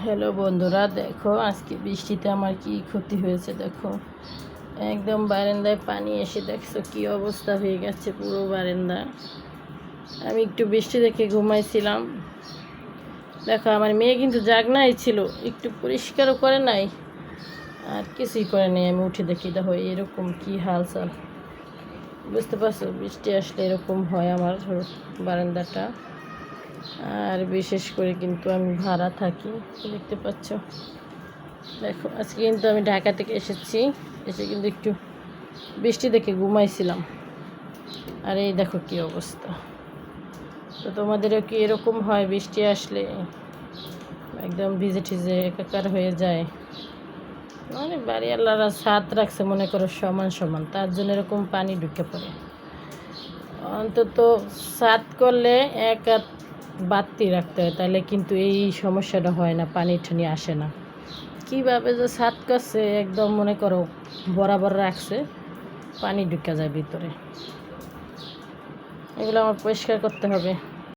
Hello বন্ধুরা, দেখো আজকে বৃষ্টিতে আমার কি ক্ষতি হয়েছে। দেখো একদম বারান্দায় পানি এসে দেখছো কি অবস্থা হয়ে গেছে পুরো বারান্দা। আমি একটু বৃষ্টি দেখে ঘুমাইছিলাম। দেখো আমার মেয়ে কিন্তু জাগনাই ছিল, একটু পরিষ্কারও করে নাই আর কিছুই করে নাই। আমি উঠে দেখি দেখো এরকম কি হালচাল। বুঝতে পারছো, বৃষ্টি আসলে এরকম হয় আমার বারান্দাটা। আর বিশেষ করে কিন্তু আমি ভাড়া থাকি, দেখতে পাচ্ছ। দেখো আজকে কিন্তু আমি ঢাকা থেকে এসেছি, এসে কিন্তু একটু বৃষ্টি দেখে ঘুমাইছিলাম। আর এই দেখো কি অবস্থা। তো তোমাদেরও কি এরকম হয় বৃষ্টি আসলে একদম ভিজে ঠিজে একাকার হয়ে যায়? মানে বাড়ি আল্লাহরা ছাদ রাখছে মনে করো সমান সমান, তার জন্য এরকম পানি ঢুকে পড়ে। অন্তত ছাদ করলে এক হাত বাড়তি রাখতে হয়, তাহলে কিন্তু এই সমস্যাটা হয় না, পানি টানি আসে না। কীভাবে যে ছাদ করছে একদম মনে করো বরাবর রাখছে, পানি ঢুকে যায় ভিতরে। এগুলো আমার পরিষ্কার করতে হবে।